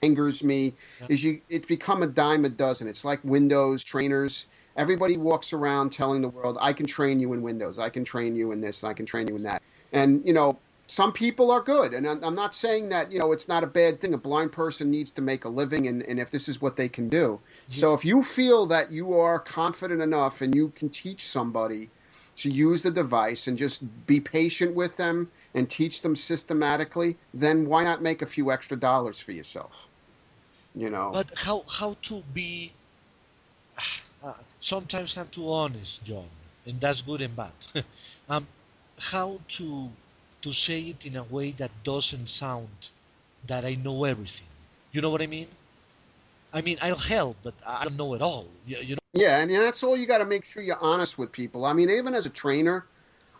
angers me
Yeah.
is it's become a dime a dozen. It's like Windows trainers. Everybody walks around telling the world, I can train you in Windows, I can train you in this, and I can train you in that. And some people are good, and I'm not saying that it's not a bad thing. A blind person needs to make a living, and if this is what they can do.
Yeah.
So if you feel that you are confident enough and you can teach somebody to use the device and just be patient with them and teach them systematically, then why not make a few extra dollars for yourself? You know,
But how to be sometimes I'm too honest, John, and that's good and bad. um, how to say it in a way that doesn't sound that I know everything. You know what I mean? I mean I'll help, but I don't know it all. You know?
yeah, and that's all you got to make sure you're honest with people. I mean, even as a trainer,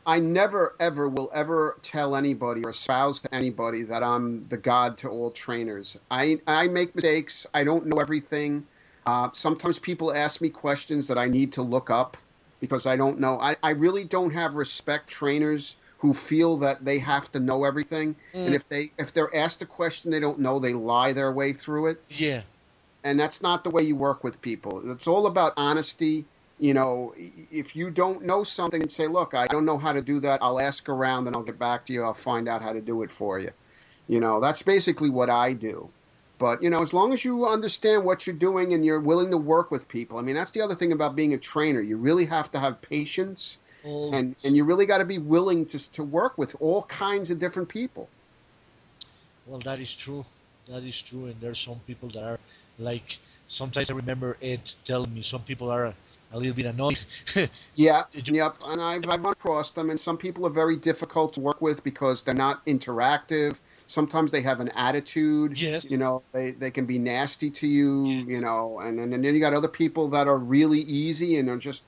I never, ever will ever tell anybody or espouse to anybody that I'm the god to all trainers. I make mistakes. I don't know everything. Sometimes people ask me questions that I need to look up because I don't know. I really don't have respect trainers who feel that they have to know everything. And
Mm,
if they're asked a question they don't know, they lie their way through it,
yeah,
and that's not the way you work with people. It's all about honesty. If you don't know something and say, "Look, I don't know how to do that. I'll ask around and I'll get back to you. I'll find out how to do it for you." That's basically what I do. But, as long as you understand what you're doing and you're willing to work with people, I mean, that's the other thing about being a trainer. You really have to have patience,
oh,
and you really got to be willing to work with all kinds of different people.
well, that is true. That is true. And there's some people that are like, sometimes I remember Ed telling me some people are a little bit annoyed.
Yeah,
You-
yep. And I've run across them, and some people are very difficult to work with because they're not interactive. Sometimes they have an attitude.
yes,
They can be nasty to you.
yes,
And then you got other people that are really easy and are just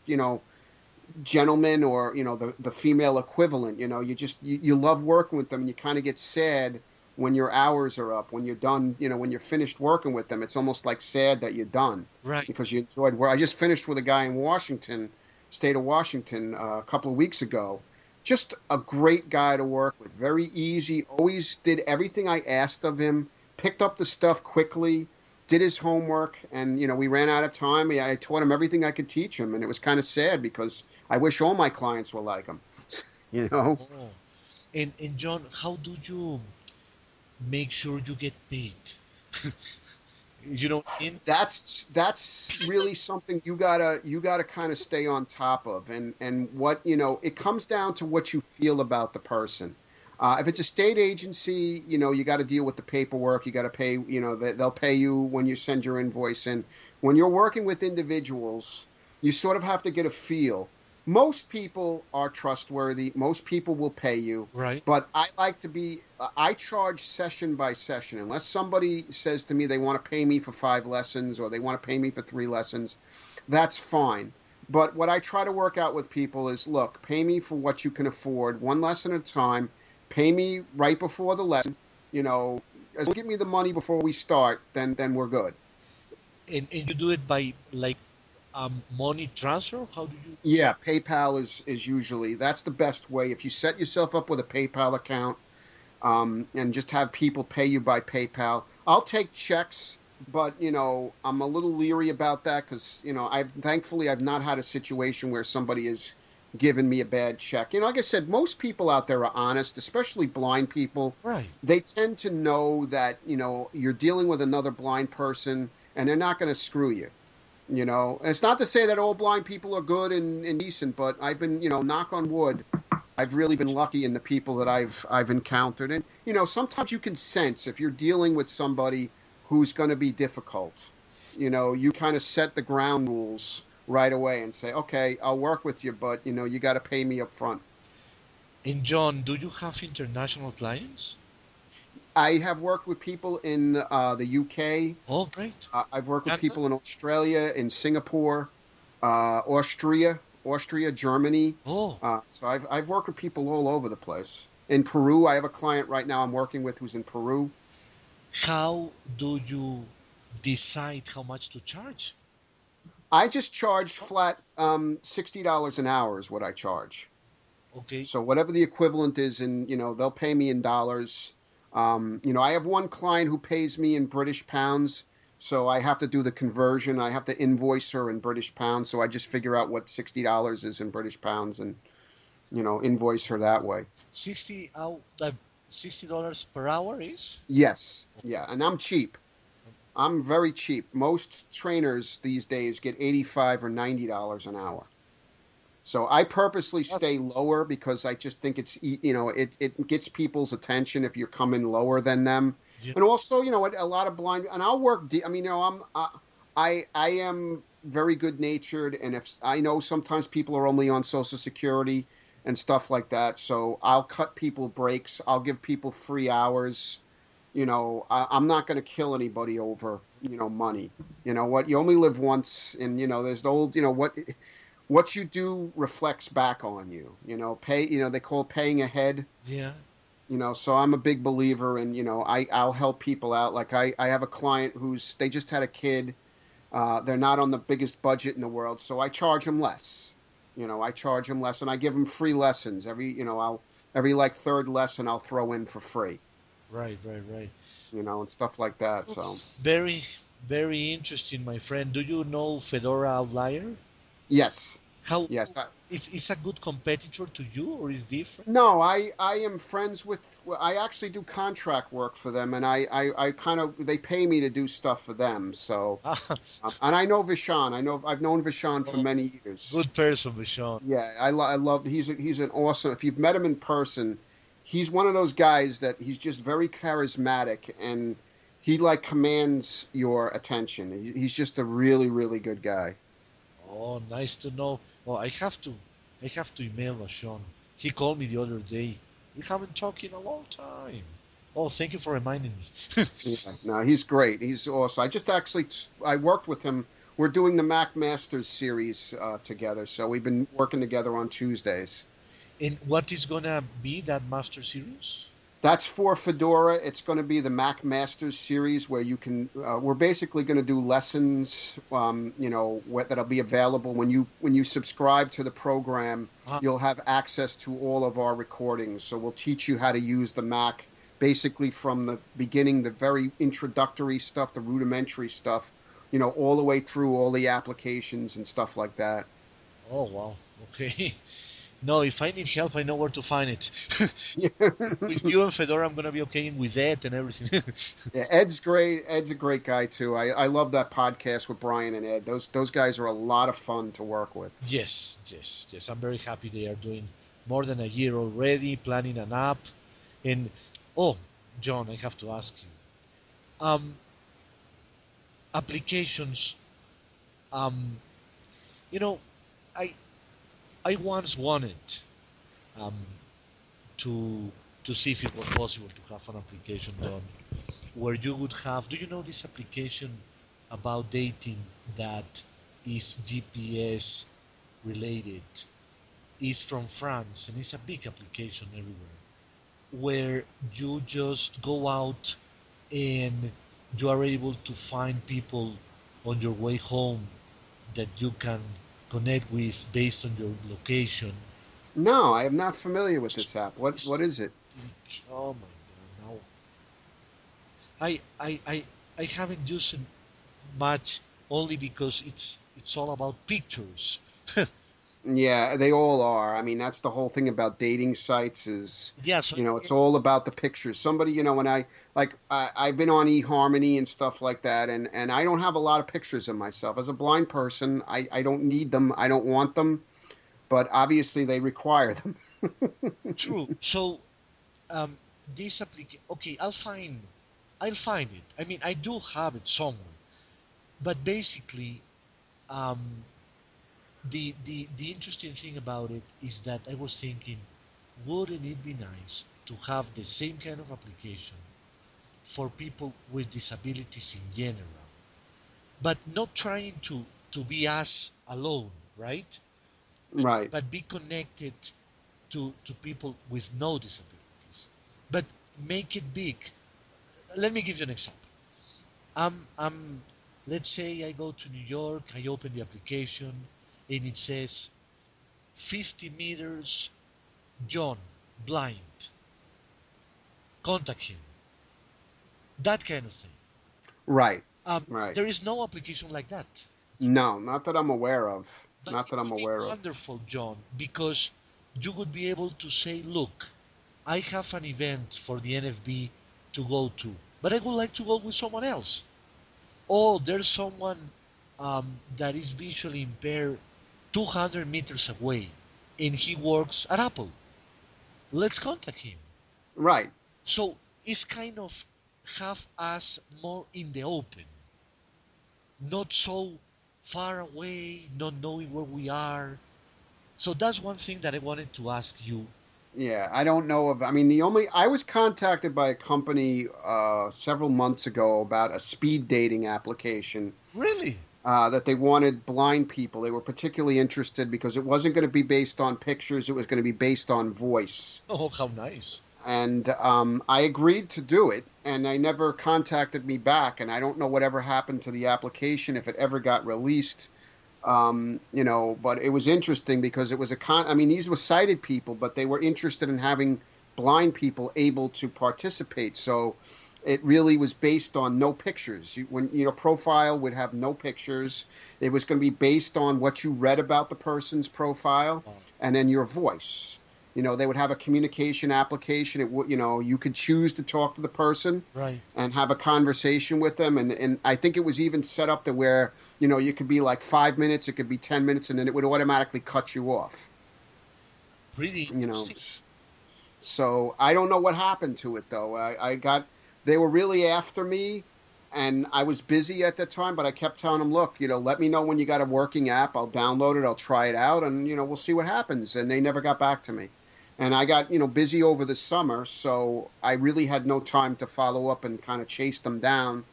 gentlemen, or the female equivalent. You love working with them, and you kind of get sad when your hours are up, when you're done, when you're finished working with them. It's almost like sad that you're done
right.
because you enjoyed work. I just finished with a guy in Washington, state of Washington, a couple of weeks ago. Just a great guy to work with, very easy, always did everything I asked of him, picked up the stuff quickly, did his homework, and we ran out of time. I taught him everything I could teach him, and it was kind of sad because I wish all my clients were like him. you know
Oh, and John, how do you make sure you get paid? You know what I mean?
that's really something you gotta kind of stay on top of, and what it comes down to what you feel about the person. If it's a state agency, you got to deal with the paperwork. You got to pay. They'll pay you when you send your invoice in. When you're working with individuals, you sort of have to get a feel. Most people are trustworthy. Most people will pay you.
Right.
But I charge session by session. Unless somebody says to me they want to pay me for 5 lessons or they want to pay me for 3 lessons, that's fine. But what I try to work out with people is, look, pay me for what you can afford, 1 lesson at a time. Pay me right before the lesson. As long as you give me the money before we start, then we're good.
And you do it by like money transfer? How do you?
Yeah, PayPal is usually that's the best way. If you set yourself up with a PayPal account, and just have people pay you by PayPal. I'll take checks, but I'm a little leery about that because I've not had a situation where somebody has given me a bad check. Like I said, most people out there are honest, especially blind people.
Right.
They tend to know that you're dealing with another blind person, and they're not going to screw you. And it's not to say that all blind people are good and decent, but I've been, knock on wood, I've really been lucky in the people that I've encountered. And sometimes you can sense if you're dealing with somebody who's going to be difficult. You kind of set the ground rules right away and say, "Okay, I'll work with you, but you got to pay me up front."
And John, do you have international clients?
I have worked with people in the UK.
Oh, great.
I've worked with
Canada?
people in Australia, in Singapore, Austria, Germany.
Oh,
So I've worked with people all over the place. In Peru, I have a client right now I'm working with who's in Peru.
how do you decide how much to charge?
I just charge flat $60 an hour is what I charge.
Okay.
So whatever the equivalent is, and they'll pay me in dollars. I have one client who pays me in British pounds, so I have to do the conversion. I have to invoice her in British pounds, so I just figure out what $60 is in British pounds and invoice her that way.
60 out $60 per hour is?
Yes, yeah, and I'm cheap. I'm very cheap. Most trainers these days get 85 or $90 an hour. So I purposely
That's,
stay lower because I just think it gets people's attention if you're coming lower than them.
yeah.
And also, a lot of blind, and I'll work. I mean, I am very good natured, and if I know sometimes people are only on Social Security and stuff like that, so I'll cut people breaks. I'll give people free hours. I'm not going to kill anybody over money. You know what? You only live once, and there's the old what what you do reflects back on you. They call it paying ahead.
Yeah.
So I'm a big believer in, I'll help people out. Like I have a client they just had a kid. They're not on the biggest budget in the world, so I charge them less. I charge them less, and I give them free lessons. Every like third lesson I'll throw in for free,
Right, right, right.
and stuff like that. So
Very, very interesting, my friend. Do you know Fedora Outlier?
yes,
How
yes.
is a good competitor to you, or is different?
No, I am friends with. Well, I actually do contract work for them, and I kind of they pay me to do stuff for them. So,
Ah,
and I know Vishan. I've known Vishan for
oh,
many years.
good person, Vishon.
Yeah, I love. He's an awesome. If you've met him in person, he's one of those guys that he's just very charismatic, and he like commands your attention. He's just a really really good guy.
Oh, nice to know. Well, I have to email Vishon. He called me the other day. We haven't talked in a long time. Oh, thank you for reminding me.
Yeah, no, he's great. He's awesome. I worked with him. We're doing the Mac Masters series together, so we've been working together on Tuesdays.
And what is gonna be that master series?
That's for Fedora. It's going to be the Mac Masters series where you can. We're basically going to do lessons. That'll be available when you subscribe to the program.
Ah,
You'll have access to all of our recordings. So we'll teach you how to use the Mac, basically from the beginning, the very introductory stuff, the rudimentary stuff. All the way through all the applications and stuff like that.
oh wow. Okay. No, if I need help, I know where to find it. With you and Fedora, I'm gonna be okay with that and everything.
Yeah, Ed's great. Ed's a great guy too. I love that podcast with Brian and Ed. Those guys are a lot of fun to work with.
Yes, yes, yes. I'm very happy they are doing more than a year already, planning an app. And oh, John, I have to ask you. Applications. Um, you know, I I once wanted um to see if it was possible to have an application done where you would have. Do you know this application about dating that is GPS related? Is from France and it's a big application everywhere where you just go out and you are able to find people on your way home that you can connect with based on your location.
No, I am not familiar with this app. What
It's
is it?
oh my god, now I I I I haven't used it much only because it's all about pictures.
Yeah, they all are. I mean, that's the whole thing about dating sites is,
Yeah, so
it's all about the pictures. Somebody, when I've been on eHarmony and stuff like that, and I don't have a lot of pictures of myself. As a blind person, I don't need them. I don't want them, but obviously they require them.
true. So um, this application, okay, I'll find it. I mean, I do have it somewhere, but basically, um, the interesting thing about it is that I was thinking, wouldn't it be nice to have the same kind of application for people with disabilities in general, but not trying to be us alone, right?
Right.
But be connected to people with no disabilities, but make it big. Let me give you an example. I'm let's say I go to New York, I open the application and it says 50 meters, John, blind, contact him. That kind of thing.
Right. Right.
There is no application like that.
No, not that I'm aware of.
But
Not
it
that I'm
would be
aware of.
wonderful, John, because you would be able to say, look, I have an event for the NFB to go to, but I would like to go with someone else. Oh, there's someone that is visually impaired 200 meters away and he works at Apple. Let's contact him.
Right.
So it's kind of have us more in the open, not so far away, not knowing where we are. So that's one thing that I wanted to ask you.
Yeah, I don't know of. I mean, the only I was contacted by a company several months ago about a speed dating application
Really?
that they wanted blind people. They were particularly interested because it wasn't going to be based on pictures; it was going to be based on voice.
Oh, how nice.
And I agreed to do it, and they never contacted me back. And I don't know whatever happened to the application if it ever got released. But it was interesting because it was I mean, these were sighted people, but they were interested in having blind people able to participate. So it really was based on no pictures. Profile would have no pictures. It was going to be based on what you read about the person's profile
Wow.
and then your voice. They would have a communication application. You could choose to talk to the person
Right.
and have a conversation with them. And I think it was even set up to where, you could be like 5 minutes, it could be 10 minutes, and then it would automatically cut you off.
Pretty
You know,
interesting.
so I don't know what happened to it though. They were really after me and I was busy at the time, but I kept telling them, look, let me know when you got a working app. I'll download it. I'll try it out and, we'll see what happens. And they never got back to me. And I got, busy over the summer. So I really had no time to follow up and kind of chase them down,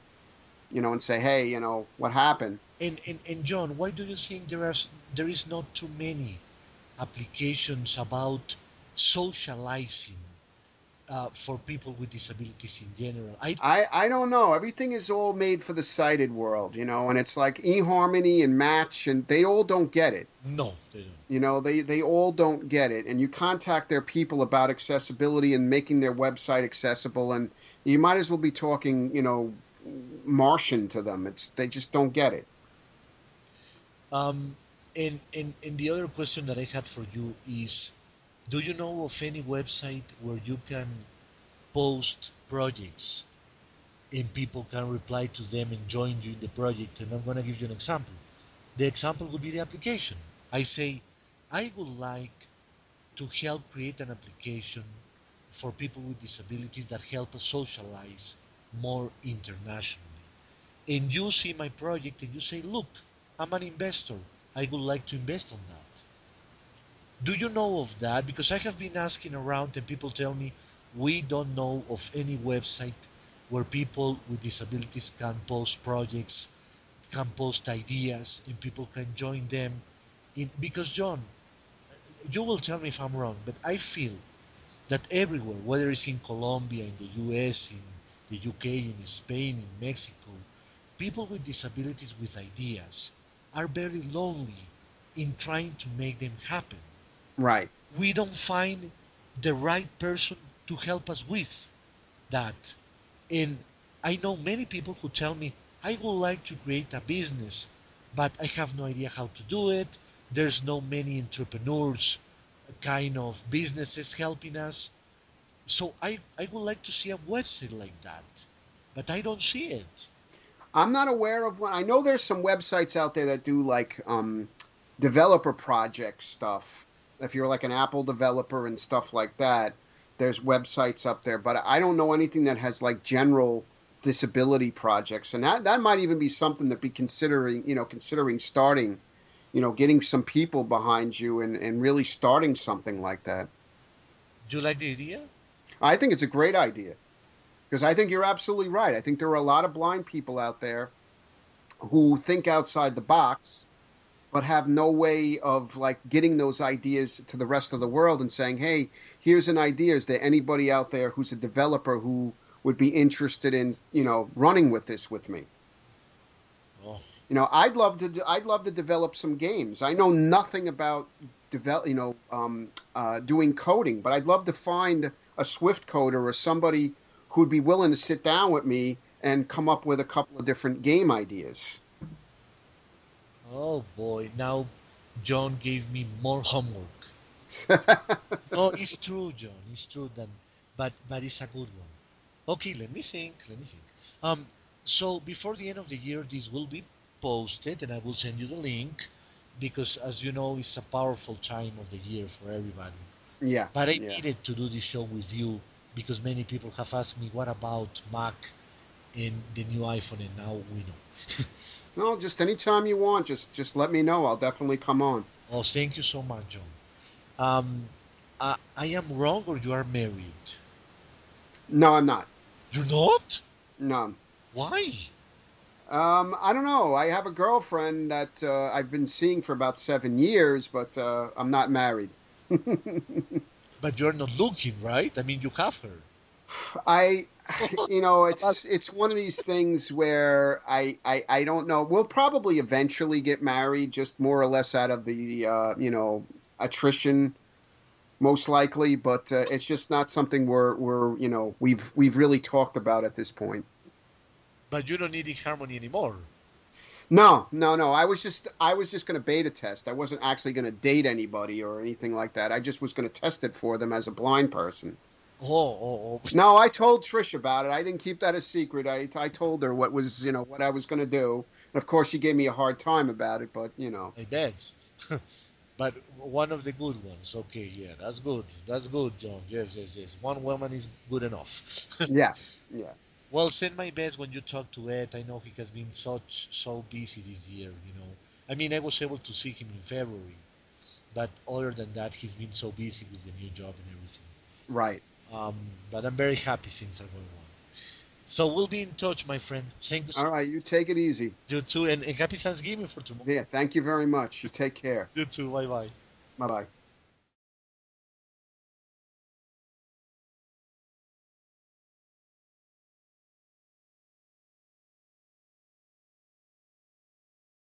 and say, hey, what happened?
And John, why do you think there is not too many applications about socializing for people with disabilities in general?
I don't know. Everything is all made for the sighted world, and it's like eHarmony and Match, and they all don't get it.
No, they don't.
They all don't get it. And you contact their people about accessibility and making their website accessible, and you might as well be talking, Martian to them. They just don't get it.
Um, and the other question that I had for you is, do you know of any website where you can post projects and people can reply to them and join you in the project? And I'm going to give you an example. The example would be the application. I say, I would like to help create an application for people with disabilities that help us socialize more internationally. And you see my project and you say, look, I'm an investor. I would like to invest on that. Do you know of that? Because I have been asking around and people tell me we don't know of any website where people with disabilities can post projects, can post ideas, and people can join them. Because, John, you will tell me if I'm wrong, but I feel that everywhere, whether it's in Colombia, in the US, in the UK, in Spain, in Mexico, people with disabilities with ideas are very lonely in trying to make them happen.
Right.
We don't find the right person to help us with that. And I know many people who tell me, I would like to create a business, but I have no idea how to do it. There's no many entrepreneurs kind of businesses helping us. So I would like to see a website like that, but I don't see it.
I'm not aware of one. I know there's some websites out there that do like developer project stuff. If you're like an Apple developer and stuff like that, there's websites up there, but I don't know anything that has like general disability projects. And that might even be something that be considering starting, getting some people behind you and really starting something like that.
Do you like the idea?
I think it's a great idea because I think you're absolutely right. I think there are a lot of blind people out there who think outside the box but have no way of like getting those ideas to the rest of the world and saying, "Hey, here's an idea. Is there anybody out there who's a developer who would be interested in, running with this with me?"
Oh,
I'd love to develop some games. I know nothing about doing coding, but I'd love to find a Swift coder or somebody who'd be willing to sit down with me and come up with a couple of different game ideas.
oh boy! Now John gave me more homework. Oh, it's true, John. It's true that, but it's a good one. Okay, let me think. Let me think. Um, so before the end of the year, this will be posted, and I will send you the link because, as you know, it's a powerful time of the year for everybody.
Yeah,
But I
yeah.
needed to do this show with you because many people have asked me, what about Mac and the new iPhone? And now we know.
No, just anytime you want, just let me know. I'll definitely come on.
Oh, thank you so much, John. Um, I am wrong or you are married?
No, I'm not.
You're not?
No.
Why?
I don't know. I have a girlfriend that I've been seeing for about 7 years, but I'm not married.
But you're not looking, right? I mean, you have her.
I,
But
it's one of these things where I don't know. We'll probably eventually get married, just more or less out of the attrition, most likely. But it's just not something we've really talked about at this point.
but you don't need harmony anymore.
No, no, no. I was just going to beta test. I wasn't actually going to date anybody or anything like that. I just was going to test it for them as a blind person.
Oh.
No, I told Trish about it. I didn't keep that a secret. I told her what I was going to do. And of course, she gave me a hard time about it, but
I bet. But one of the good ones. Okay, yeah, that's good. That's good, John. Yes. One woman is good enough.
yeah, yeah.
Well, send my best when you talk to Ed. I know he has been so busy this year. I mean, I was able to see him in February, but other than that, he's been so busy with the new job and everything.
Right.
Um, but I'm very happy things are going on. So we'll be in touch, my friend. Thank you,
All right, you take it easy.
you too, and happy Thanksgiving for tomorrow.
Yeah, thank you very much. You take care.
You too. Bye bye.
Bye bye.